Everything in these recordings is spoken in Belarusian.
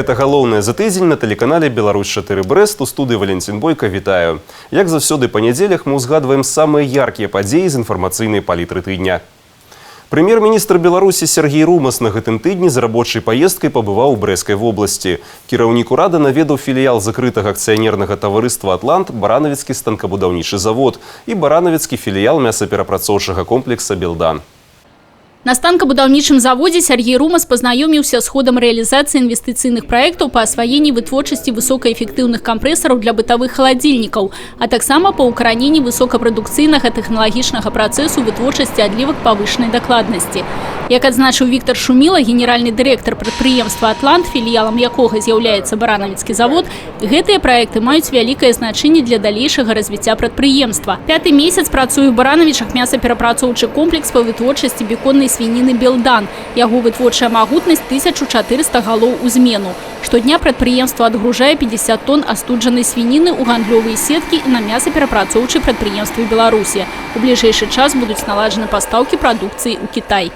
Гэта галоўнае за тыдзень на тэлеканале «Беларусь-4 Брэст». У студыі Валентин Бойко, вітаю. Як заўсёды па нядзелях мы ўзгадваем самыя яркія падзеі з інфармацыйнай палітры тыдня. Прэм'ер-міністр Беларусі Сергей Румас на гэтым тыдні з рабочай паездкай пабываў у Брэсцкай вобласці. Кіраўнік урада наведаў філіял закрытага акцыянернага таварыства «Атлант», баранавіцкі станкабудаўнічы завод і баранавіцкі філіял мясаперапрацоўчага комплекса «Белдан». На станкабудаўнічым заводзе Сергей Румас пазнаёміўся з ходам рэалізацыі інвестыцыйных праектаў па асваенні вытворчасці высокаэфектыўных кампрэсараў для бытавых халадзільнікаў, а таксама па ўкараненні высокапрадукцыйнага тэхналагічнага працэсу вытворчасці адлівак павышанай дакладнасці. Як адзначыў Віктор Шуміла, генеральны дырэктар прадпрыемства «Атлант», філіялам якога з'яўляецца баранавіцкі завод, гэтыя праекты маюць вялікае значэнне для далейшага развіцця прадпрыемства. 5-й месяц працуе ў Баранавічах мясаперапрацоўчы комплекс па вытворчасці беконнай свініны «Белдан». Яго вытворчая магутнасць 1400 галоў у змену. Штодня прадпрыемства адгружае 50 тонн астуджанай свініны ў гандлёвыя сеткі і на мясаперапрацоўчыя прадпрыемствы Беларусі. У бліжэйшы час будуць наладжаны пастаўкі прадукцыі ў Кітай.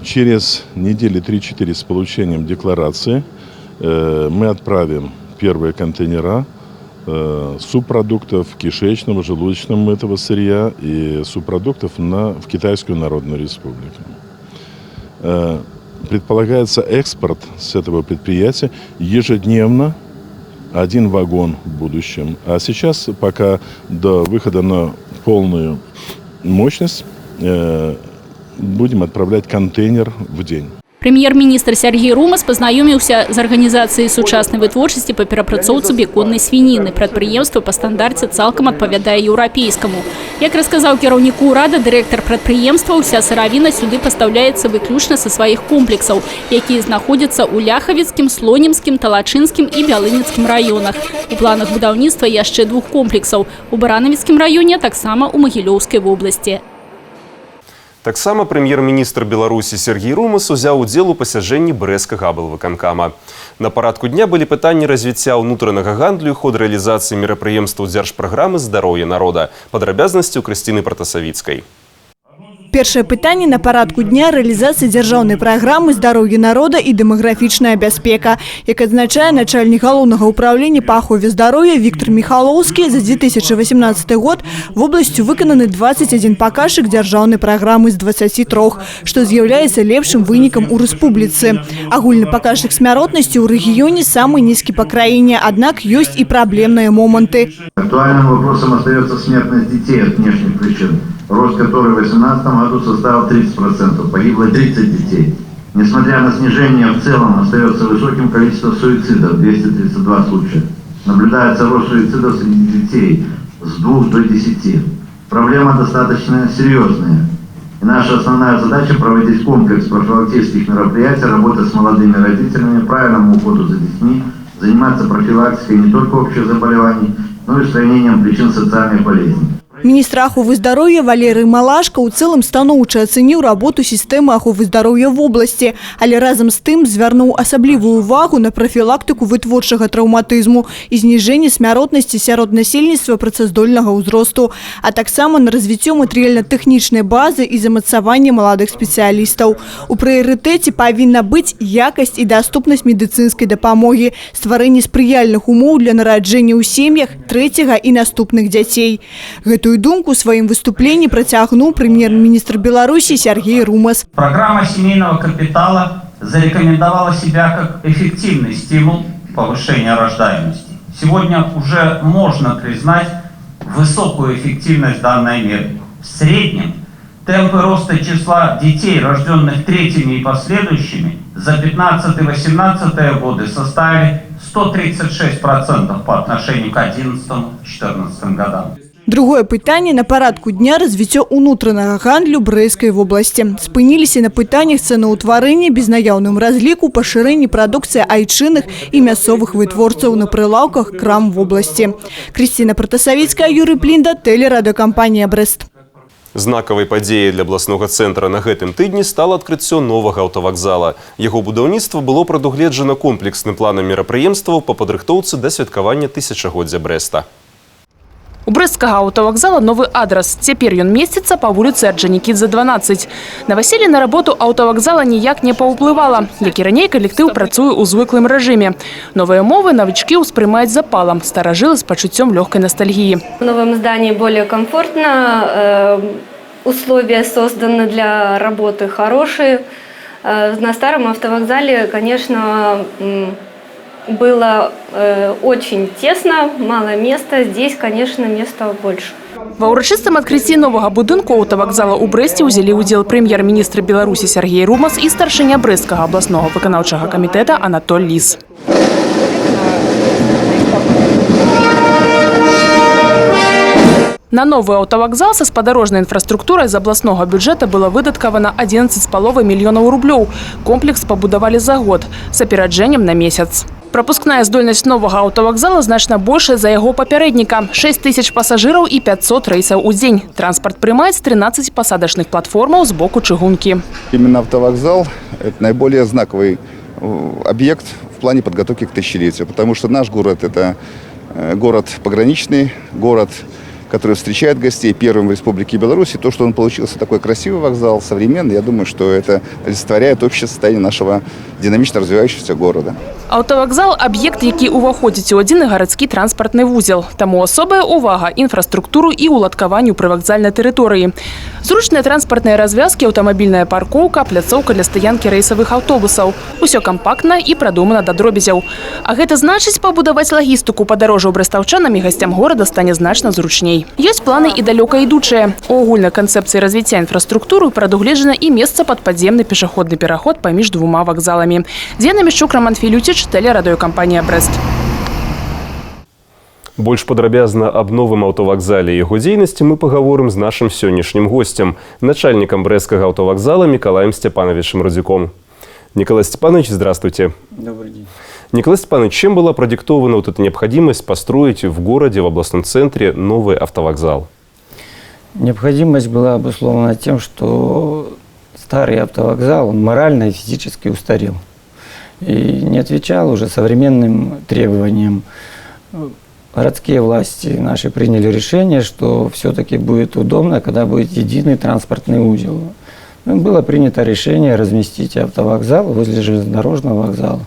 Через недели 3-4 с получением декларации мы отправим первые контейнера субпродуктов кишечного, желудочного мытого сырья и субпродуктов в Китайскую Народную Республику. Предполагается экспорт с этого предприятия ежедневно 1 вагон в будущем. А сейчас, пока до выхода на полную мощность, будем отправлять контейнер в день. Прэм'ер-міністр Сергей Румас пазнаёміўся з арганізацыяй сучаснай вытворчасці па перапрацоўцы беконнай свініны. Прадпрыемства па стандарце цалкам адпавядае еўрапейскаму. Як расказаў кіраўніку ўрада дырэктар прадпрыемства, уся сыравіна сюды пастаўляецца выключна са сваіх комплексаў, якія знаходзяцца ў Ляхавіцкім, Слонімскім, Талачынскім і Бялыніцкім раёнах. У планах будаўніцтва яшчэ 2 комплексаў. У Баранавіцкім раёне, таксама ў Магілёўскай вобласці. Таксама прэм'ер-міністр Беларусі Сергей Румас узяў удзел у пасяджэнні Брэсцкага аблвыканкама. На парадку дня былі пытанні развіцця ўнутранага гандлю і ход рэалізацыі мерапрыемстваў дзяржпраграмы «Здароўе народа». Падрабязнасці ў Крысціны Пратасавіцкай. Першае пытанне на парадку дня – рэалізацыі дзяржаўнай праграмы «Здароўе народа» і дэмаграфічная бяспека. Як адзначае начальнік галоўнага ўпраўлення па ахове здароўя Віктор Міхалоўскі, за 2018 год вобласцю выкананы 21 паказчык дзяржаўнай праграмы з 23, што з'яўляецца лепшым вынікам у рэспубліцы. Агульны паказчык смяротнасці ў рэгіёне самы нізкі па краіне, аднак ёсць і праблемныя моманты. Актуальным вопросом остается смертность детей от внешних причин, рост которой в 2018 году составил 30%, погибло 30 детей. Несмотря на снижение, в целом остается высоким количество суицидов, 232 случая. Наблюдается рост суицидов среди детей с 2 до 10. Проблема достаточно серьезная. И наша основная задача – проводить комплекс профилактических мероприятий, работать с молодыми родителями, правильному уходу за детьми, заниматься профилактикой не только общих заболеваний, но и устранением причин социальной болезни. Міністр аховы здароўя Валерый Малашка ў цэлым станоўча ацэніў работу сістэмы аховы здароўя в области, але разам з тым звярнуў асаблівую увагу на прафілактыку вытворчага траўматызму і зніжэнне смяротнасці сярод насельніцтва працаздольнага ўзросту, а таксама на развіццё матэрыяльна-тэхнічнай базы і замацаванне маладых спецыялістаў. У прыярытэце павінна быць якасць і даступнасць медыцынскай дапамогі, стварэнне спрыяльных умоў для нараджэння ў сем'ях 3-го і наступных дзяцей. Гэтую думку в своем выступлении протягнул премьер-министр Беларуси Сергей Румас. Программа семейного капитала зарекомендовала себя как эффективный стимул повышения рождаемости. Сегодня уже можно признать высокую эффективность данной меры. В среднем темпы роста числа детей, рожденных третьими и последующими, за 15-18 годы составили 136% по отношению к 2011-2014 годам. Другое пытанне на парадку дня – развіццё ўнутранага гандлю Брэсцкай вобласці. Спыніліся на пытаннях цэнаўтварэння, безнаяўным разліку, пашырэнні прадукцыі айчынных і мясцовых вытворцаў на прылаўках крам вобласці. Крысціна Пратасавіцкая, Юрий Плінда, тэлерадыёкампанія «Брэст». Знакавай падзеяй для абласнога цэнтра на гэтым тыдні стала адкрыццё новага аўтавакзала. Яго будаўніцтва было прадугледжана комплексным планам мерапрыемстваў па падрыхтоўцы да святкавання тысячагоддзя Брэста. У брэсцкага аўтавакзала новы адрес. Цяпер ён месціцца па вуліцы Орджанікідзе, 12. Новоселье на работу аўтавакзала ніяк не паўплывала. Як і раней, калектыў працуе ў звыклым рэжыме. Новыя мовы новички ўспрымаюць запалам, старажылы з пачуццём лёгкай ностальгии. В новом здании более комфортно, условия созданы для работы хорошие. На старом автовокзале, конечно, было очень тесно, мало места. Здесь, конечно, места больше. Ва ўрачыстым адкрыцці новага будынку аўтавакзала ў Брэсце ўзялі ўдзел прэм'ер-міністр Беларусі Сергей Румас і старшыня Брэсцкага абласнога выканаўчага камітэта Анатоль Лис. На новый аўтавакзал са спадарожнай інфраструктурай з абласнога бюджэта было выдаткавана 11,5 мільёнаў рублёў. Комплекс пабудавалі за год з апераджэннем на месяц. Пропускная здольнасць новага аўтавакзала значна большая за яго папярэдніка – 6 тысяч пассажираў і 500 рэйсаў у дзень. Транспорт прымаюць 13 пасадачных платформаў з боку чыгункі. Именно автовокзал – это наиболее знаковый объект в плане подготовки к тысячелетию, потому что наш город – это город пограничный, город, который встречает гостей первым в Республике Беларусь. И то, что он получился такой красивый вокзал, современный, я думаю, что это олицетворяет общее состояние нашего динамично развивающегося города. Аўтавакзал – аб'ект, які ўваходзіць у адзіны гарадскі транспартны вузел. Таму асобая увага інфраструктуру і ўладкаванню прывакзальнай тэрыторыі. Зручныя транспартныя развязкі, аўтамабільная паркоўка, пляцоўка для стаянкі рэйсавых аўтобусаў. Усё кампактна і прадумана да дробязяў. А гэта значыць, пабудаваць лагістыку падарожжаў брэстаўчанам і гасцям горада стане значна зручней. Ёсць планы і далёка ідучыя. У агульнай канцэпцыі развіцця інфраструктуры прадугледжана і месца пад падземны пешаходны пераход паміж двума вакзаламі. Дзена Мішчук, Роман Філюціч, телерадыёкампанія «Брэст». Больш падрабязна аб новым аўтавакзале і яго дзейнасці мы пагаворым з нашым сённяшнім госцем, начальником Брэсцкага аўтавакзала Николаем Степановичем Радзюком. Николай Степанович, здравствуйте. Добрый день. Николай Степанович, чем была продиктована вот эта необходимость построить в городе, в областном центре, новый автовокзал? Необходимость была обусловлена тем, что старый автовокзал он морально и физически устарел и не отвечал уже современным требованиям. Городские власти наши приняли решение, что все-таки будет удобно, когда будет единый транспортный узел. Было принято решение разместить автовокзал возле железнодорожного вокзала.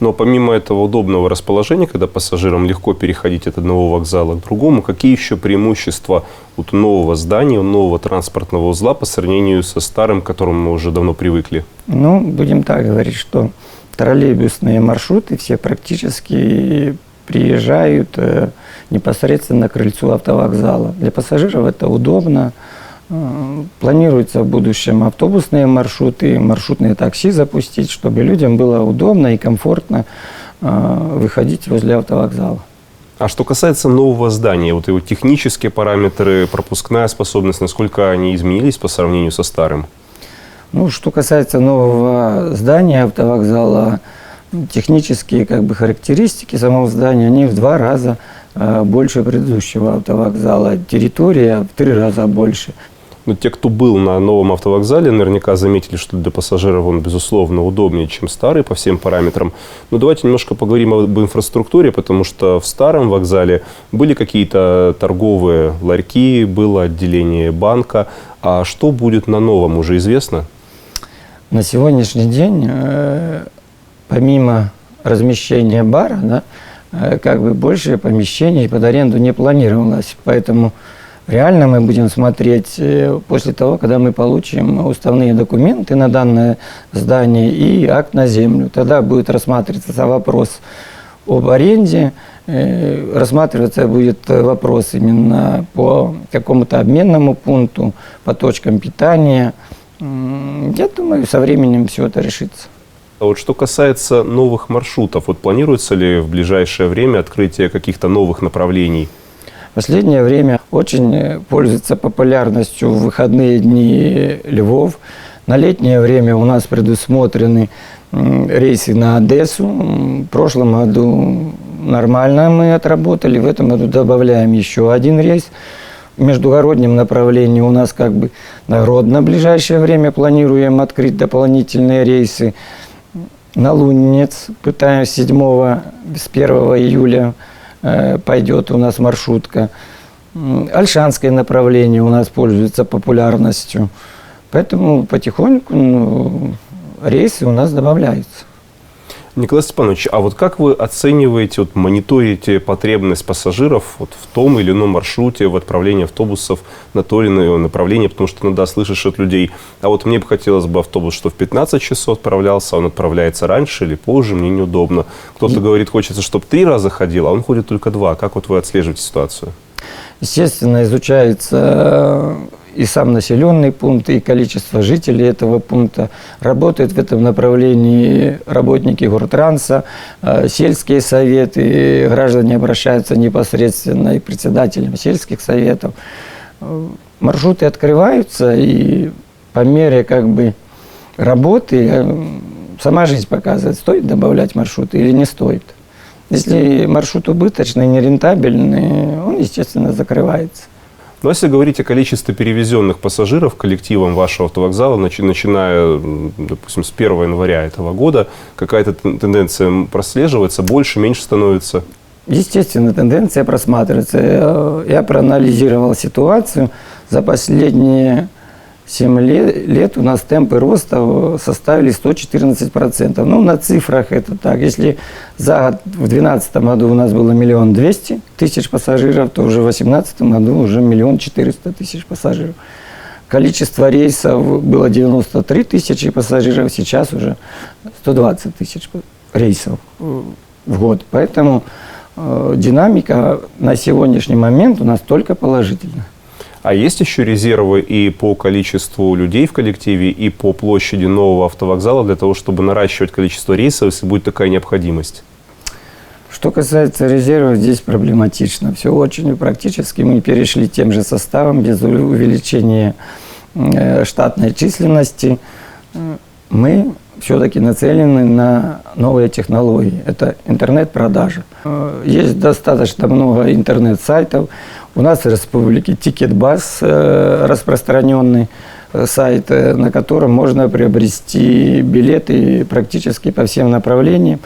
Но помимо этого удобного расположения, когда пассажирам легко переходить от одного вокзала к другому, какие еще преимущества вот нового здания, нового транспортного узла по сравнению со старым, к которому мы уже давно привыкли? Ну, будем так говорить, что троллейбусные маршруты все практически приезжают непосредственно к крыльцу автовокзала. Для пассажиров это удобно. Планируется в будущем автобусные маршруты, маршрутные такси запустить, чтобы людям было удобно и комфортно выходить возле автовокзала. А что касается нового здания, вот его технические параметры, пропускная способность, насколько они изменились по сравнению со старым? Ну, что касается нового здания автовокзала, технические характеристики самого здания, они в 2 раза больше предыдущего автовокзала. Территория в 3 раза больше. Но те, кто был на новом автовокзале, наверняка заметили, что для пассажиров он, безусловно, удобнее, чем старый по всем параметрам. Но давайте немножко поговорим об инфраструктуре, потому что в старом вокзале были какие-то торговые ларьки, было отделение банка. А что будет на новом, уже известно? На сегодняшний день, помимо размещения бара, больше помещений под аренду не планировалось. Поэтому реально мы будем смотреть после того, когда мы получим уставные документы на данное здание и акт на землю. Тогда будет рассматриваться вопрос об аренде, рассматриваться будет вопрос именно по какому-то обменному пункту, по точкам питания. Я думаю, со временем все это решится. А вот что касается новых маршрутов, вот планируется ли в ближайшее время открытие каких-то новых направлений? В последнее время очень пользуется популярностью в выходные дни Львов. На летнее время у нас предусмотрены рейсы на Одессу. В прошлом году нормально мы отработали, в этом году добавляем еще 1 рейс. В междугороднем направлении у нас на Гродно в ближайшее время планируем открыть дополнительные рейсы. На Лунинец пытаемся с 1 июля пойдет у нас маршрутка. Ольшанское направление у нас пользуется популярностью. Поэтому потихоньку рейсы у нас добавляются. Николай Степанович, а вот как вы оцениваете, вот, мониторите потребность пассажиров вот, в том или ином маршруте, в отправлении автобусов на то или иное направление? Потому что иногда слышишь от людей, а вот мне бы хотелось бы автобус, что в 15 часов отправлялся, он отправляется раньше или позже, мне неудобно. Кто-то говорит, хочется, чтобы 3 раза ходил, а он ходит только 2. Как вот вы отслеживаете ситуацию? Естественно, изучается и сам населенный пункт, и количество жителей этого пункта. Работают в этом направлении работники Гортранса, сельские советы, граждане обращаются непосредственно и к председателям сельских советов. Маршруты открываются, и по мере работы сама жизнь показывает, стоит добавлять маршруты или не стоит. Если маршрут убыточный, нерентабельный, он, естественно, закрывается. Но если говорить о количестве перевезенных пассажиров коллективом вашего автовокзала, начиная, допустим, с 1 января этого года, какая-то тенденция прослеживается, больше, меньше становится? Естественно, тенденция просматривается. Я проанализировал ситуацию. За последние 7 лет у нас темпы роста составили 114%. Ну, на цифрах это так. Если за год в 2012 году у нас было 1 200 000 пассажиров, то уже в 2018 году уже 1 400 000 пассажиров. Количество рейсов было 93 000 пассажиров, сейчас уже 120 000 рейсов в год. Поэтому динамика на сегодняшний момент у нас только положительная. А есть еще резервы и по количеству людей в коллективе, и по площади нового автовокзала для того, чтобы наращивать количество рейсов, если будет такая необходимость? Что касается резервов, здесь проблематично. Все очень практически. Мы перешли тем же составом, без увеличения штатной численности. Мы все-таки нацелены на новые технологии. Это интернет-продажа. Есть достаточно много интернет-сайтов. У нас в республике Тикетбас, распространенный сайт, на котором можно приобрести билеты практически по всем направлениям.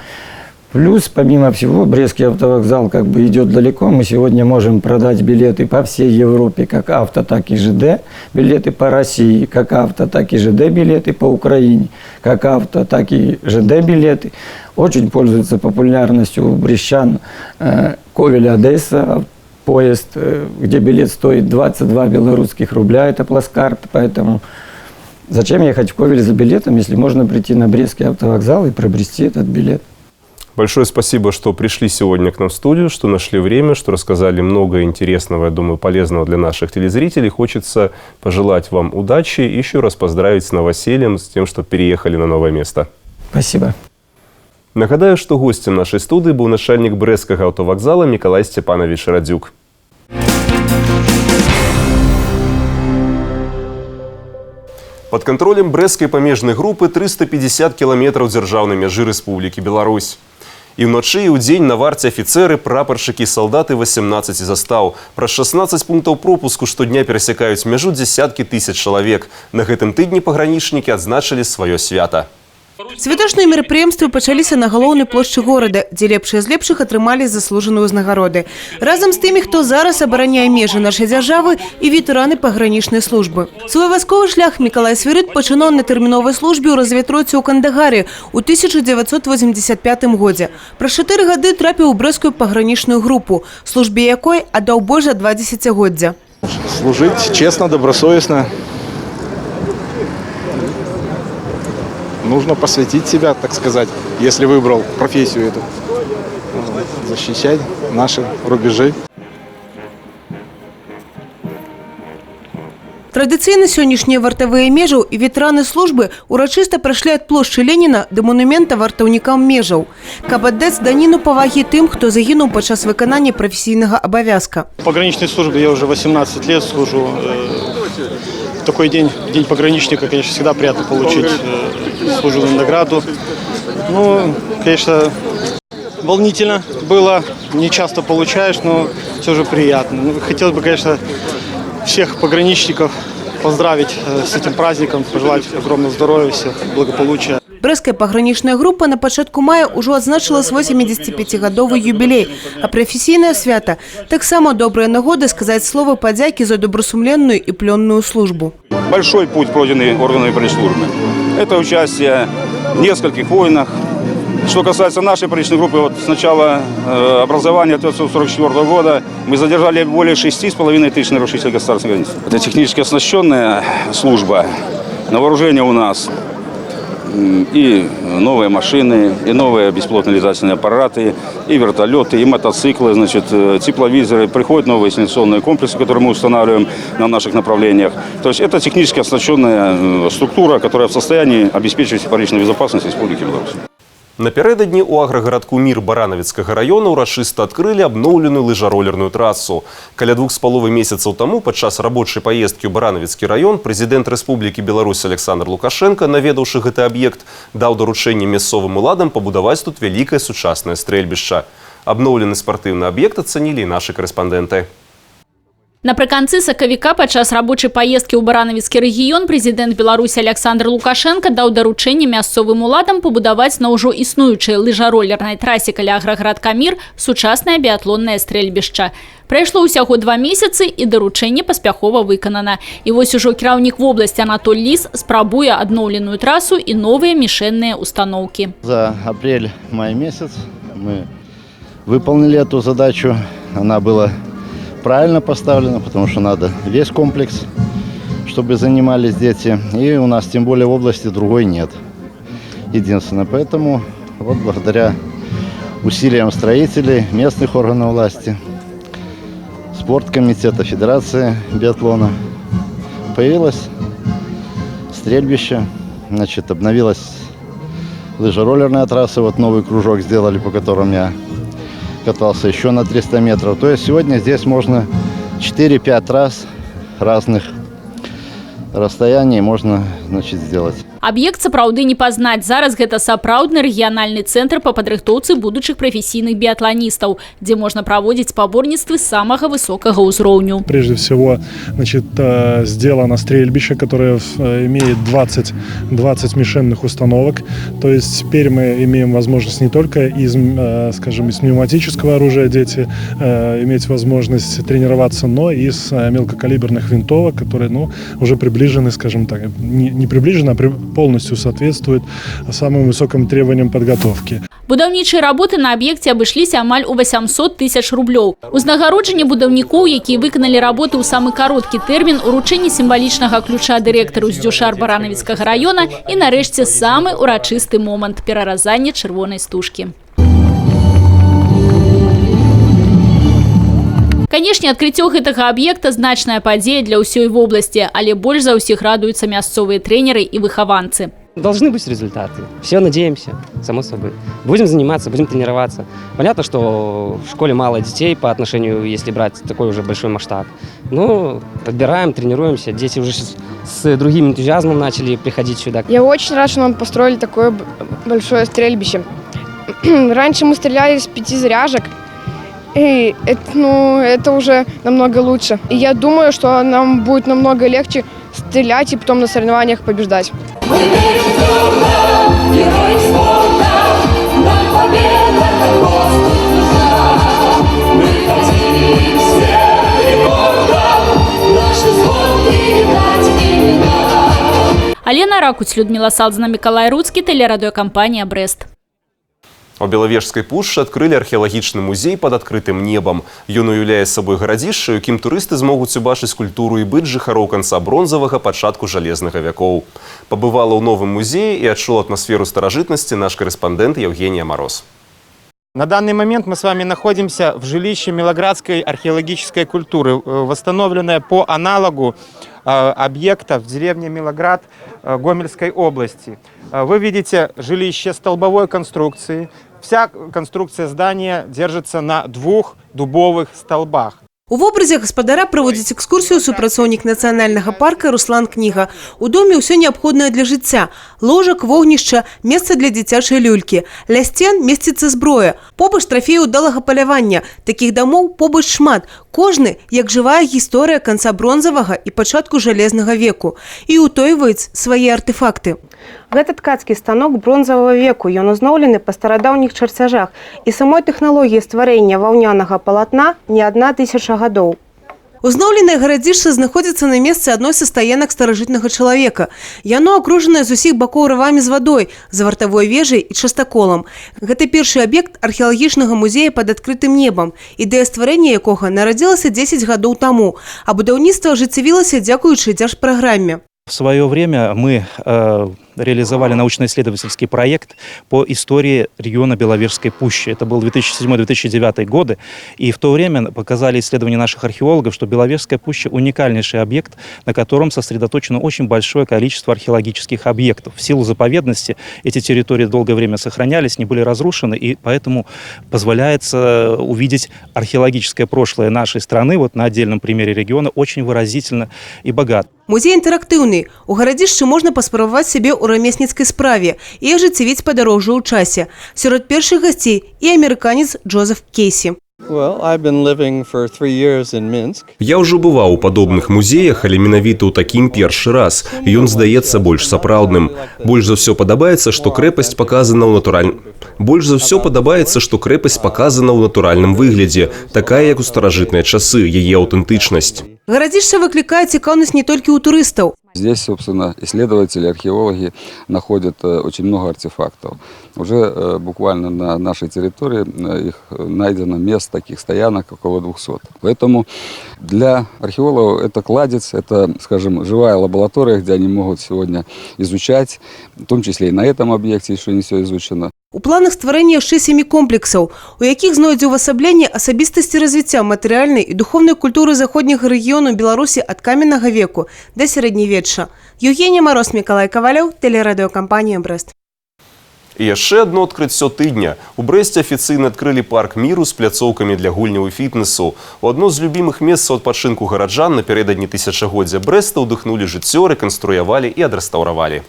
Плюс, помимо всего, Брестский автовокзал идет далеко. Мы сегодня можем продать билеты по всей Европе, как авто, так и ЖД. Билеты по России, как авто, так и ЖД билеты. По Украине, как авто, так и ЖД билеты. Очень пользуется популярностью у брестчан Ковель-Одесса. Поезд, где билет стоит 22 белорусских рубля, это плацкарт, поэтому зачем ехать в Ковель за билетом, если можно прийти на Брестский автовокзал и приобрести этот билет? Большое спасибо, что пришли сегодня к нам в студию, что нашли время, что рассказали много интересного, я думаю, полезного для наших телезрителей. Хочется пожелать вам удачи и еще раз поздравить с новосельем, с тем, что переехали на новое место. Спасибо. Нагадаю, што гостем нашай студыі быў начальнік брэсцкага аўтавакзала Мікалай Сцепанович Радзюк. Под контролем брэсцкай памежнай групы 350 кіламетраў дзяржаўнай мяжы Рэспублікі Беларусь. І ўночы і ўдзень на варце афіцэры, прапаршчыкі, салдаты 18 застаў. Праз 16 пунктаў пропуску штодня перасякаюць мяжу дзесяткі тысяч чалавек. На гэтым тыдні пагранічнікі адзначылі сваё свята. Святочныя мерапрыемствы пачаліся на галоўнай плошчы горада, дзе лепшыя з лепшых атрымалі заслужаныя ўзнагароды. Разам з тымі, хто зараз абараняе межы нашай дзяржавы і ветэраны пагранічнай службы. Свой вайсковы шлях Мікалай Свірыт пачынаў на тэрміновай службе ў разведроце ў Кандагарі ў 1985 годзе. Праз 4 гады трапіў у брэсцкую пагранічную групу, службе якой аддаў больш за 2 дзесяцігоддзя. Служить честно, добросовестно. Нужно посвятить себя, так сказать, если выбрал профессию эту. Защищать наши рубежи. Традыцыйна сённяшнія вартавыя межаў і ветэраны службы урачыста прайшлі ад плошчы Леніна да монумента вартаўнікам межаў, каб аддаць даніну павагі тым, хто загінуў падчас выканання прафесійнага абавязка. В пограничной службе я уже 18 лет служу. В такой день, День пограничника, конечно, всегда приятно получить служебную награду. Ну, конечно, волнительно было, не часто получаешь, но все же приятно. Ну, хотелось бы, конечно, всех пограничников поздравить с этим праздником, пожелать огромного здоровья, всех благополучия. Брэская пагранічная група на пачатку мая ўжо адзначыла свой 75-гадовы юбілей, а прафесійнае свята таксама добрая нагода сказаць словы падзякі за добрасумленную и плённую службу. Большой путь пройденный органами пресс-службы. Это участие в нескольких войнах. Что касается нашей приличной группы, вот с начала образования 1944 года мы задержали более 6,5 тысяч нарушителей государственной границы. Это технически оснащенная служба. На вооружение у нас и новые машины, и новые беспилотные летательные аппараты, и вертолеты, и мотоциклы, значит, тепловизоры. Приходят новые сенсационные комплексы, которые мы устанавливаем на наших направлениях. То есть это технически оснащенная структура, которая в состоянии обеспечивать пограничную безопасность Республики Беларусь. Напярэдадні ў аграгарадку Мір Баранавіцкага района ўрачыста адкрылі абноўленую лыжаролерную трасу. Каля 2,5 месяцаў таму падчас рабочай паездкі ў Баранавіцкі раён прэзідэнт Рэспублікі Беларусь Александр Лукашенко, наведаўшы гэты аб'ект, даў даручэнне мясцовым уладам пабудаваць тут вялікае сучаснае стрэльбішча. Абноўлены спартыўны аб'ект ацанілі і нашы карэспандэнты. Напрыканцы сакавіка падчас рабочай паездкі ў Баранавіцкі рэгіён прэзідэнт Беларусі Александр Лукашенко даў даручэнне мясцовым уладам пабудаваць на ўжо існуючай лыжаролернай трасе каля аграгарадка Мір сучаснае біятлоннае стрэльбішча. Прайшло ўсяго 2 месяцы і даручэнне паспяхова выканана. І вось ужо кіраўнік вобласці Анатоль Ліс спрабуе адноўленую трасу і новыя мішэнныя установкі. За апрель-май месяц мы выполнили эту задачу. Она была правильно поставлено, потому что надо весь комплекс, чтобы занимались дети. И у нас тем более в области другой нет. Единственное, поэтому вот благодаря усилиям строителей, местных органов власти, спорткомитета, Федерации биатлона появилось стрельбище, значит, обновилась лыжероллерная трасса, вот новый кружок сделали, по которому я катался еще на 300 метров. То есть сегодня здесь можно 4-5 раз разных расстояний можно, значит, сделать. Аб'ект сапраўды не пазнаць. Зараз гэта сапраўдны рэгіянальны цэнтр па падрыхтоўцы будучых прафесійных биатлонистов, где можно проводить спаборніцтвы самого высокого ўзроўню. Прежде всего, значит, сделано стрельбище, которое имеет 20 мишенных установок. То есть теперь мы имеем возможность не только из, скажем, из пневматического оружия дети иметь возможность тренироваться, но и из мелкокалиберных винтовок, которые, ну, уже приближены, скажем так, не приближены, а полностью соответствует самым высоким требованиям подготовки. Будаўнічыя работы на аб'екце абышліся амаль у 800 тысяч рублёў. Узнагароджанне будаўнікоў, якія выканалі работы ў самы кароткі тэрмін, уручэнне сімвалічнага ключа дырэктару здзюшар Баранавіцкага раёна і нарэшце самы урачысты момант – пераразання чырвонай стужкі. Канешне, адкрыццё гэтага аб'екта значная падзея для ўсёй вобласці, але больш за ўсіх радуюцца мясцовыя тренеры і выхаванцы. Должны быть результаты. Все надеемся, само собой. Будем заниматься, будем тренироваться. Понятно, что в школе мало детей по отношению, если брать такой уже большой масштаб. Ну, подбираем, тренируемся. Дети уже с другим энтузиазмом начали приходить сюда. Я очень рад, что нам построили такое большое стрельбище. Раньше мы стреляли с 5 заряжек. И это уже намного лучше. И я думаю, что нам будет намного легче стрелять и потом на соревнованиях побеждать. Мы верим в друга, герои спорта, нам победа нужна. Мы хотим все рекордов, наши звонки дать имена. Алена Ракуць, Людмила Салдзина, Миколай Руцкий, телерадиокомпания «Брест». У Белавежскай пушчы адкрылі археалагічны музей пад адкрытым небам. Ён уяўляе сабой гарадзішча, у якім турысты змогуць убачыць культуру і быт жыхароў канца бронзавага, пачатку жалезнага вякоў. Пабывала ў новым музеі і адчула атмасферу старажытнасці наш корреспондент Евгения Мороз. На данный момент мы с вами находимся в жилище Милоградской археологической культуры, восстановленное по аналогу объекта в деревне Милоград Гомельской области. Вы видите жилище столбовой конструкции. Вся конструкция здания держится на 2 дубовых столбах. У вобразе гаспадара праводзіць экскурсію супрацоўнік нацыянальнага парка Руслан Кніга. У доме ўсё неабходнае для жыцця. ложак, вогнішча, месца для дзіцячай люлькі. Ля сцен месціцца зброя. Побач трафеі ўдалага палявання. Такіх дамоў побач шмат. Кожны, як жывая гісторыя канца бронзавага і пачатку жалезнага веку. І ўтойваюць свае артефакты. Гэта ткацкі станок бронзавага веку. Ён узнаўлены па старадаўніх чарцяжах. І самой тэхналогіі стварэння ваўнянага палатна не 1000 гадоў. Узнаўленае гарадзішча знаходзіцца на месцы адной са стаянак старажытнага чалавека. Яно акружанае з усіх бакоў рывамі з вадой, за вартавой вежай і частаколам. Гэта першы аб'ект археалагічнага музея пад адкрытым небам, ідэя стварэння якога нарадзілася 10 гадоў таму, а будаўніцтва ажыццявілася дзякуючы дзяржпраграме. В свое время мы реализовали научно-исследовательский проект по истории региона Беловежской пущи. Это был 2007-2009 годы. И в то время показали исследования наших археологов, что Беловежская пуща – уникальнейший объект, на котором сосредоточено очень большое количество археологических объектов. В силу заповедности эти территории долгое время сохранялись, не были разрушены, и поэтому позволяется увидеть археологическое прошлое нашей страны, вот на отдельном примере региона, очень выразительно и богато. Музей інтэрактыўны. У гарадзішчы можна паспрабаваць сябе ў рамесніцкай справе і ажыццявіць падарожжа ў часе. Сярод першых гасцей і амерыканец Джозеф Кейсі. Я ўжо бываў у падобных музеях, але менавіта ў такім першы раз. Ён здаецца больш сапраўдным. Больш за ўсё падабаецца, што крэпасць паказана ў натуральным выглядзе, такая, як у старажытныя часы, яе аўтэнтычнасць. Гарадзішча выклікае цікаўнасць не толькі ў турыстаў. Здесь, собственно, исследователи, археологи находят очень много артефактов. Уже буквально на нашей территории их найдено мест таких стоянок около 200. Поэтому для археологов это кладезь, это, скажем, живая лаборатория, где они могут сегодня изучать, в том числе и на этом объекте еще не все изучено. У планах стварэння яшчэ 7 комплексаў, у якіх знойдзе ўвасабленне асабістасці развіцця матэрыяльнай і духовнай культуры заходняга рэгіёну Беларусі ад каменнага веку да сярэднявечча. Евгения Мороз, Миколай Ковалёў, телерадиокомпания «Брест». І яшчэ адно адкрыццё тыдня. У Брэсце афіцыйна адкрылі парк міру з пляцоўкамі для гульняў і фітнесу. У адно з любімых месцаў адпачынку гараджан напярэдадні тысячагоддзя Брэста ўдыхнулі жыццё, рэканструявалі і адрэстаўравалі.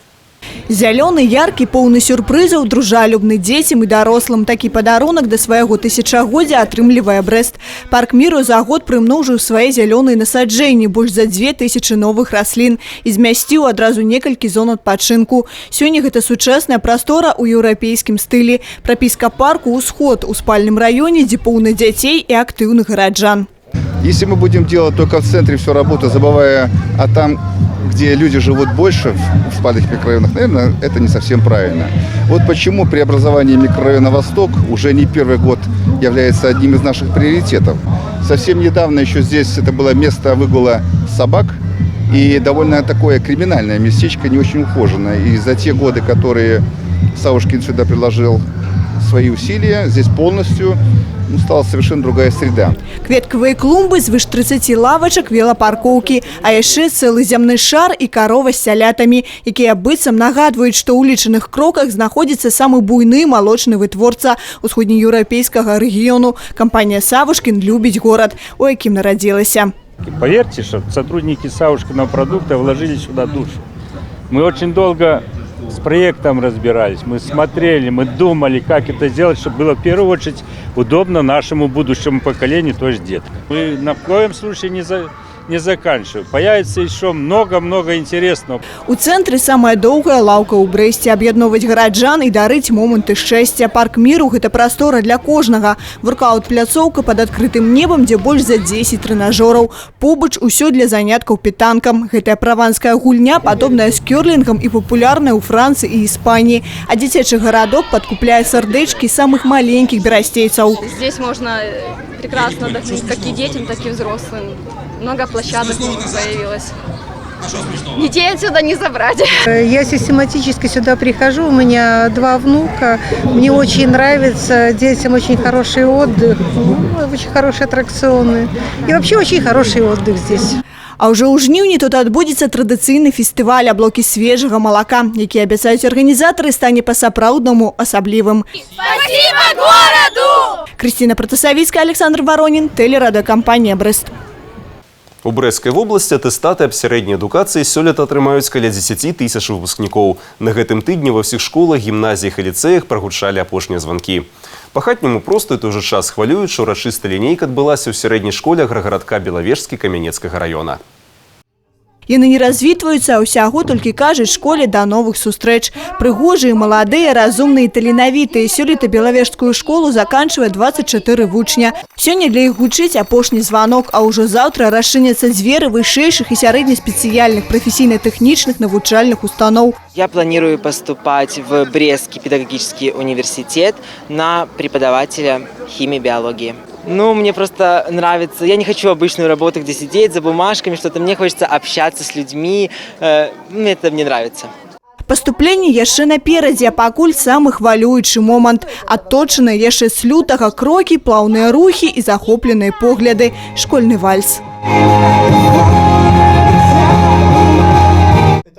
Зялёны, яркі, поўны сюрпрызаў, дружалюбны дзецям і дарослым. Такі падарунак да свайго тысячагоддзя атрымлівае Брэст. Парк міру за год прымножыў свае зялёныя насаджэнні, больш за 2000 новых раслін і змясціў адразу некалькі зон адпачынку. Сёння гэта сучасная прастора ў еўрапейскім стылі. Прапіска парку «Усход» у спальным раёне, дзе поўна дзяцей і актыўных гараджан. Если мы будем делать только в центре всю работу, забывая о там, где люди живут больше, в спальных микрорайонах, наверное, это не совсем правильно. Вот почему преобразование микрорайона «Восток» уже не первый год является одним из наших приоритетов. Совсем недавно еще здесь это было место выгула собак и довольно такое криминальное местечко, не очень ухоженное. И за те годы, которые Савушкин сюда приложил свои усилия, здесь полностью стала совершенно другая среда. Кветкавыя клумбы, звыш 30 лавачак, велапаркоўкі, а яшчэ цэлы зямны шар і карова з сялятамі, якія быццам нагадваюць, што ў лічаных кроках знаходзіцца самы буйны малочны вытворца усходнееўрапейскага рэгіёну. Кампанія «Савушкин» любіць горад, у якім нарадзілася. Поверьте, что сотрудники Савушкиного продукта вложили сюда душу. Мы очень долго с проектом разбирались, мы смотрели, мы думали, как это сделать, чтобы было в первую очередь удобно нашему будущему поколению, то есть деткам. Мы ни в коем случае не заканчиваем. Появится еще много-много интересного. У цэнтры самая доўгая лаўка ў Брэсце. Аб'ядноўваць гараджан і дарыць моманты шчасця. Парк міру – гэта прастора для кожнага. Воркаут-пляцоўка пад адкрытым небам, дзе больш за 10 трэнажораў. Побач усё для заняткаў пітанкам. Гэтая праванская гульня, падобная з кёрлінгам і папулярная ў Францыі і Іспаніі. А дзіцячы гарадок падкупляе сардэчкі самых маленькіх берасцейцаў. Здесь можно прекрасно отдохнуть как и детям, так и взрослым. Много площадок появилось. Детей отсюда не забрать. Я систематически сюда прихожу, у меня 2 внука, мне очень нравится, детям очень хороший отдых, очень хорошие аттракционы и вообще очень хороший отдых здесь. А ўжо ў жніўні тут адбудзецца традыцыйны фестываль аблокі свежага малака, які абяцаюць арганізатары стане па-сапраўднаму асаблівым. Спасибо городу! Кристина Протасавицкая, Александр Воронин, телерадиокомпания «Брест». У Брэсцкай вобласці атэстаты аб сярэдняй адукацыі сёлета атрымаюць каля 10 тысяч выпускнікоў. На гэтым тыдні ва ўсіх школах, гімназіях і ліцэях прагучалі апошнія званкі. Па-хатняму проста і той жа час хвалюючы урачыстая лінейка адбылася ў сярэдняй школе аграгарадка Белавежскі Камянецкага раёна. Яны не развітваюцца, а ўсяго толькі кажуць школе да новых сустрэч. Прыгожыя, маладыя, разумныя і таленавітыя. Сёлета Белавежскую школу заканчвае 24 вучня. Сёння для іх гучыць апошні званок, а ўжо заўтра расчыняцца дзверы вышэйшых і сярэднеспецыяльных прафесійна-тэхнічных навучальных устаноў. Я планирую поступать в Брестский педагогический университет на преподавателя химии и биологии. Ну, мне просто нравится, я не хочу обычную работу, где сидеть за бумажками, что-то, мне хочется общаться с людьми, это мне нравится. Паступленне яшчэ наперадзе, а пакуль самы хвалюючы момант. Адточаныя яшчэ з лютага крокі, плаўныя рухі і захопленыя погляды. Школьны вальс.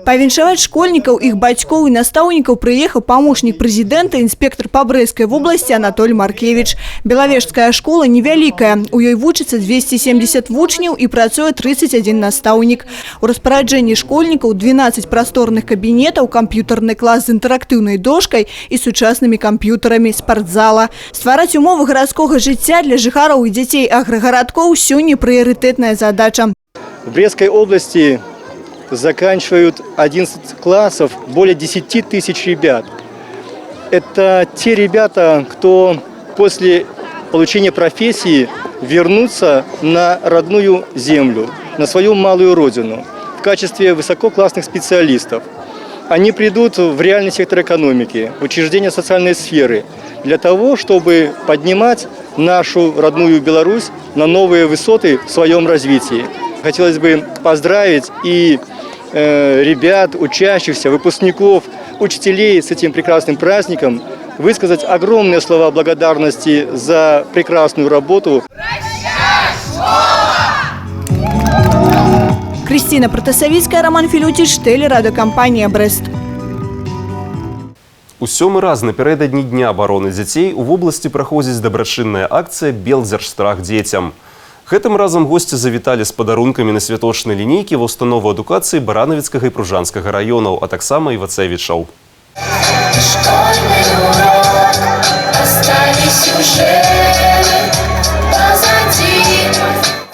Павіншаваць школьнікаў, іх бацькоў і настаўнікаў прыехаў памочнік прэзідэнта, інспектар па Брэсцкай вобласці Анатоль Маркевіч. Белавежская школа невялікая. У ёй вучыцца 270 вучняў і працуе 31 настаўнік. У распараджэнні школьнікаў 12 прасторных кабінетаў, камп'ютарны клас з інтэрактыўнай дошкай і сучаснымі камп'ютарамі, спартзала. Ствараць умовы гарадскога жыцця для жыхароў і дзяцей аграгарадкоў сёння прыярытэтная задача. В Брестской области заканчивают 11 классов более 10 тысяч ребят. Это те ребята, кто после получения профессии вернутся на родную землю, на свою малую родину в качестве высококлассных специалистов. Они придут в реальный сектор экономики, в учреждения социальной сферы, для того, чтобы поднимать нашу родную Беларусь на новые высоты в своем развитии. Хотелось бы поздравить и ребят, учащихся, выпускников, учителей с этим прекрасным праздником, высказать огромные слова благодарности за прекрасную работу. Кристина Протасавицкая, Роман Филютич, телерадиокомпания «Брест». У сёмы раз напярэдадні Дня абароны дзяцей у вобласці праходзіць дабрачынная акцыя «Белдзяржстрах дзецям». Гэтым разам госці завіталі з падарункамі на святочнай лінейкі ва ўстанову адукацыі Баранавіцкага і Пружанскага раёнаў, а таксама і Вацэвічаў.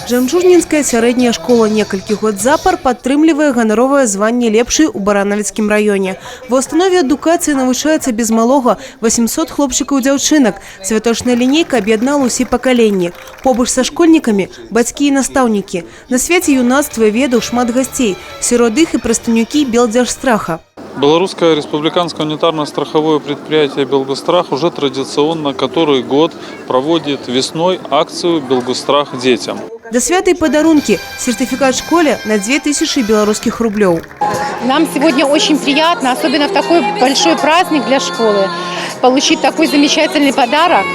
Жамчужнінская сярэдняя школа некалькі год запар падтрымлівае ганаровае званне лепшай у Баранавіцкім раёне. Ва ўстанове адукацыі навучаецца без малога 800 хлопчыкаў і дзяўчынак. Святочная лінейка аб'яднала ўсе пакаленні. Побач са школьнікамі бацькі і настаўнікі. На свяце юнацтва ведаў шмат гасцей. Сярод іх і прадстаўнікі Белдзяржстраха. Белорусское республиканское унитарно-страховое предприятие «Белгострах» уже традиционно который год проводит весной акцию «Белгострах детям». До святой подарунки – сертификат школе на 2000 белорусских рублей. Нам сегодня очень приятно, особенно в такой большой праздник для школы, получить такой замечательный подарок.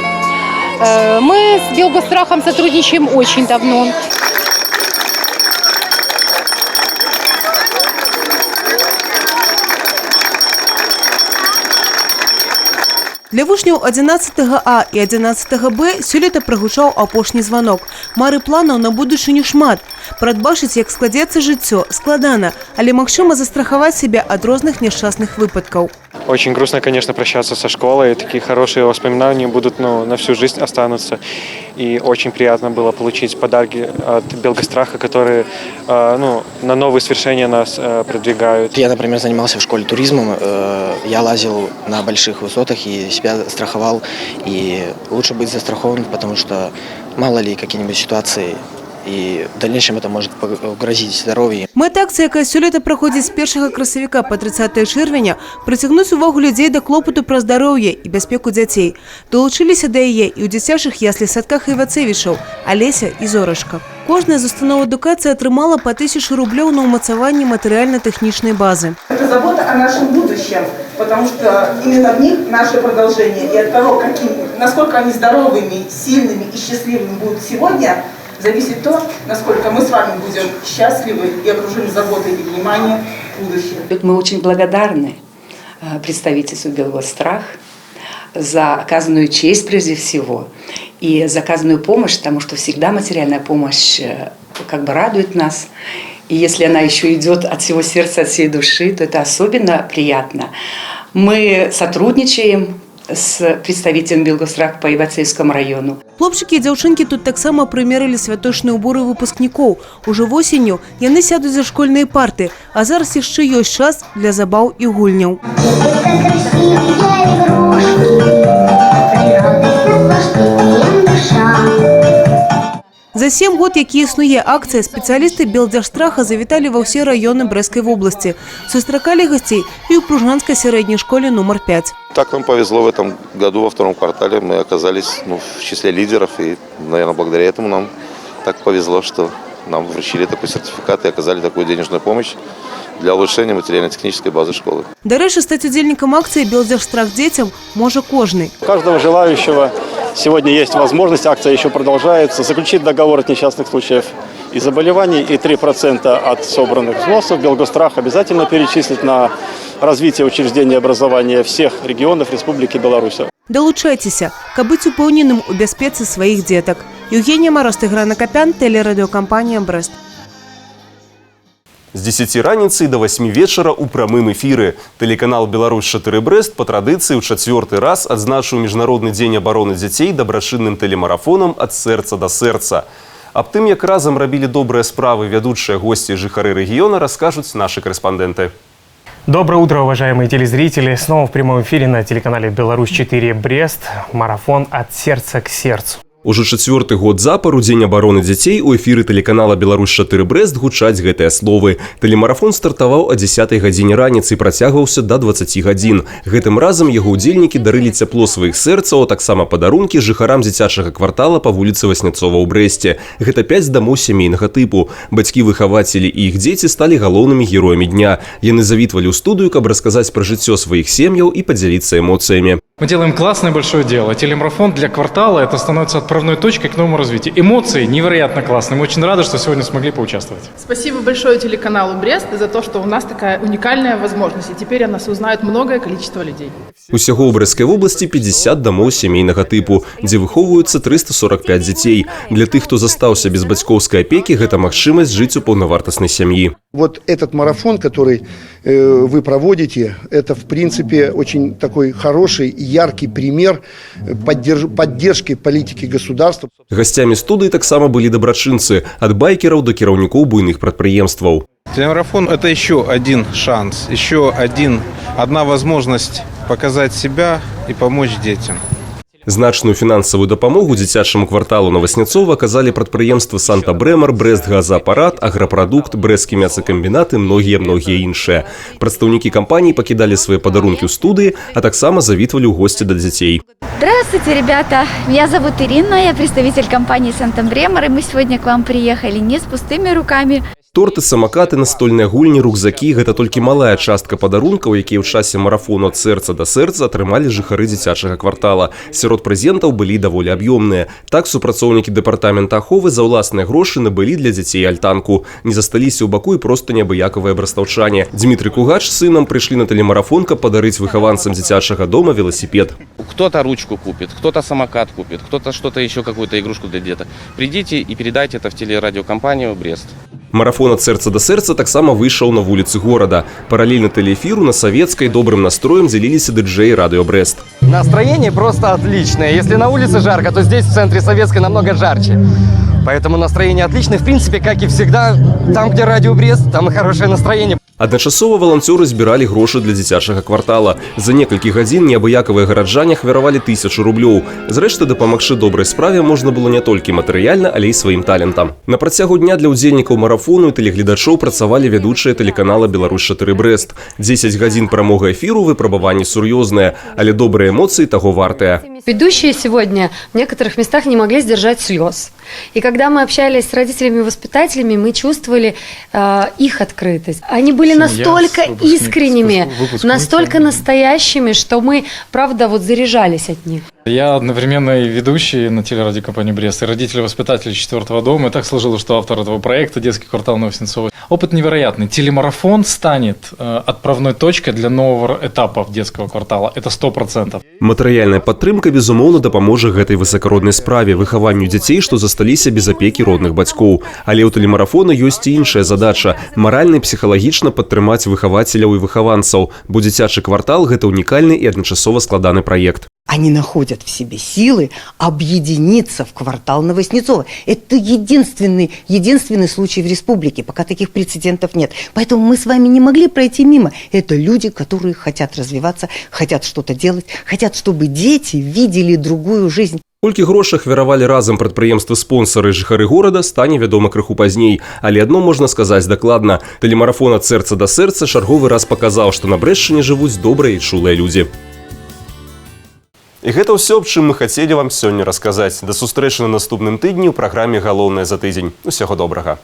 Мы с «Белгострахом» сотрудничаем очень давно. Для вучняў 11 А і 11 Б сёлета прагучаў апошні званок. Мары планаў на будучыню шмат. Прадбачыць, як складзецца жыццё, складана, але магчыма застрахаваць сябе ад розных няшчасных выпадкаў. Очень грустно, конечно, прощаться со школой. Такие хорошие воспоминания будут, на всю жизнь останутся. И очень приятно было получить подарки от Белгостраха, которые, на новые свершения нас продвигают. Я, например, занимался в школе туризмом. Я лазил на больших высотах и себя страховал. И лучше быть застрахованным, потому что мало ли какие-нибудь ситуации, и в дальнейшем это может угрозить здоровью. Мэта акцыі, якая сёлета праходзіць з 1 красавіка па 30 чэрвеня, прыцягнуць увагу людзей да клопату пра здароўе і бяспеку дзяцей. Долучыліся да яе і ў дзіцячых яслі-садках і Вацэвічаў, Алеся і Зорачка. Кожная з установ адукацыі атрымала по 1000 рублёў на ўмацаванне матэрыяльна-тэхнічнай базы. Это забота о нашем будущем, потому что именно в них наше продолжение. И от того, насколько они здоровыми, сильными и счастливыми будут сегодня, зависит то, насколько мы с вами будем счастливы и окружены заботой и вниманием в будущем. Мы очень благодарны представительству «Белгострах» за оказанную честь прежде всего и за оказанную помощь, потому что всегда материальная помощь как бы радует нас. И если она еще идет от всего сердца, от всей души, то это особенно приятно. Мы сотрудничаем с представителем Белгострах по Івацеевскому району. Хлопчики і дзяўчынкі тут таксама прымерылі святочныя ўборы выпускнікоў. Ужо восенню яны сядуць за школьныя парты, а зараз яшчэ ёсць час для забаў і гульняў. За 7 год, які існуе акцыя, спецыялісты Белдзяржстраха завіталі ва ўсе раёны Брэсцкай вобласці. Сустракалі гасцей і ў Пружнанскай сярэдняй школе номер 5. Так нам повезло в этом году, во втором квартале. Мы оказались в числе лидеров. И, наверное, благодаря этому нам так повезло, что нам вручили такой сертификат и оказали такую денежную помощь для улучшения материально-технической базы школы. Дарэчы, стаць удзельнікам акцыі Белдзяржстрах дзецям можа кожны. У каждого желающего сегодня есть возможность, акция еще продолжается, заключить договор от несчастных случаев и заболеваний, и 3% от собранных взносов Белгострах обязательно перечислить на развитие учреждений образования всех регионов Республики Беларусь. Далучайцеся, каб быць упэўненым у бяспецы сваіх дзетак. Евгения Мороз, Тыгран Акопян, телерадиокомпания «Брест». З 10 раніцы до 8 вечара ў прамым эфіры. Тэлеканал «Беларусь-4 Брест» па традыцыі ў 4-й раз адзначыў Міжнародны дзень абароны дзяцей дабрачынным тэлемарафонам «Ад сэрца да сэрца». Аб тым, як разам рабілі добрыя справы вядучыя госці і жыхары рэгіёна, раскажуць нашы корэспандэнты. Доброе утро, уважаемые телезрители. Снова в прямом эфире на телеканале «Беларусь-4 Брест» марафон «От сердца к сердцу». Ужо 4-й год запар у Дзень абароны дзяцей у эфіры тэлеканала «Беларусь-4 Брест» гучаць гэтыя словы. Тэлемарафон стартаваў о 10-й гадзіне раніцы і працягваўся до 20 гадзін. Гэтым разам яго ўдзельнікі дарылі цяпло сваіх сэрцаў, а таксама падарункі жыхарам дзіцячага квартала па вуліцы Васняцова ў Брэсце. Гэта 5 дамоў сямейнага тыпу. Бацькі-выхавацелі і іх дзеці сталі галоўнымі героямі дня. Яны завітвалі ў студыю, каб расказаць пра жыццё сваіх сем'яў і падзяліцца эмоцыямі. Мы делаем классное большое дело. Телемарафон для квартала – это становится отправной точкой к новому развитию. Эмоции невероятно классные. Мы очень рады, что сегодня смогли поучаствовать. Спасибо большое телеканалу «Брест» за то, что у нас такая уникальная возможность. И теперь о нас узнает многое количество людей. Усяго ў Брэсцкай вобласці 50 дамоў сямейнага тыпу, дзе выхоўваюцца 345 дзяцей. Для тых, хто застаўся без бацькоўскай апекі, гэта магчымасць жыць у паўнавартаснай сям'і. Вот этот марафон, который вы проводите, это в принципе очень такой хороший и яркий пример поддержки политики государства. Гостями студыі таксама былі дабрачынцы, ад байкераў до кіраўнікоў буйных прадпрыемстваў. Телемарафон – это еще один шанс, еще одна возможность показать себя и помочь детям. Значную фінансавую дапамогу дзіцячаму кварталу на Васняцова аказалі прадпрыемствы «Санта-Брэмар», «Брэст-газаапарат», «Аграпрадукт», «Брэсцкі мясакамбінат» і многія іншыя. Прадстаўнікі кампаніі пакідалі свае падарункі ў студыі, а таксама завітвалі ў госці да дзяцей. Здравствуйте, ребята! Меня зовут Ирина, я представитель компании «Санта-Брэмар», и мы сегодня к вам приехали не с пустыми руками. Торты, самакаты, настольныя гульні, рюкзакі – гэта толькі малая частка падарункаў, якія ў часе марафону «Ад сэрца да сэрца» атрымалі жыхары дзіцячага квартала. Сярод прэзентаў былі даволі аб'ёмныя. Так, супрацоўнікі дэпартамента аховы за ўласныя грошы набылі для дзяцей альтанку. Не засталіся ў баку і проста неабыякавыя брастаўчане. Дмітрий Кугач з сынам прыйшлі на тэлемарафон, каб падарыць выхаванцам дзіцячага дома велосипед. Кто-то ручку купит, кто-то самокат купит, кто-то что-то еще, какую-то игрушку для деток. Придите и передайте это в телерадиокомпанию «Брест». Марафон «Ад сэрца да сэрца» таксама выйшаў на вуліцы горада. Параллельна тэлеэфіру на Савецкай добрым настроем дзяліліся дыджэі радыё «Брест». Настроение просто отличное. Если на улице жарко, то здесь в центре Советской намного жарче. Поэтому настроение отличное. В принципе, как и всегда, там, где радио «Брест», там и хорошее настроение. Адначасова валанцёры збіралі грошы для дзіцячага квартала. За некалькі гадзін неабыякавыя гараджане ахвяравалі 1000 рублёў. Зрэшты, дапамагчы добрай справе можна было не толькі матэрыяльна, але і сваім талентам. На працягу дня для ўдзельнікаў марафону і тэлегледачоў працавалі вядучыя тэлеканала «Беларусь-4 Брест». 10 гадзін прамога эфіру, выпрабаванні сур'ёзныя, але добрыя эмоцыі таго вартыя. Ведущие сегодня в некоторых местах не могли сдержать слез. И когда мы общались с родителями и воспитателями, мы чувствовали их открытость. Они были настолько искренними, настолько настоящими, что мы, правда, вот заряжались от них. Я одновременно и ведущий на телерадиокомпании «Брест», и родитель-воспитатель 4-го дома. И так сложилось, что автор этого проекта «Детский квартал Новоснецова». Опыт невероятный. Телемарафон станет отправной точкой для нового этапа детского квартала. Это 100%. Матэрыяльная падтрымка, безумоўна, дапаможа гэтай высакароднай справе, выхаванню дзяцей, што засталіся без апекі родных бацькоў. Але ў тэлемарафона ёсць і іншая задача – маральна і псіхалагічна падтрымаць выхавацеляў і выхаванцаў. Бо дзіцячы квартал – гэта унікальны і адначасова складаны праект. Они находят в себе силы объединиться в квартал Новоснецова. Это единственный случай в республике, пока таких прецедентов нет. Поэтому мы с вами не могли пройти мимо. Это люди, которые хотят развиваться, хотят что-то делать, хотят, чтобы дети видели другую жизнь. Колькі грошах веравалі разам прадпрыемствы-спонсары і жыхары горада, стане вядома крыху пазней. Але адно можна сказаць дакладна. Тэлемарафон ад сэрца да сэрца чарговы раз паказаў, што на Брэшчыне жывуць добрыя і чулыя людзі. І гэта ўсё, аб чым мы хацелі вам сёння расказаць. Да сустрэчы на наступным тыдні ў праграме «Галоўнае за тыдзень». Усяго добрага.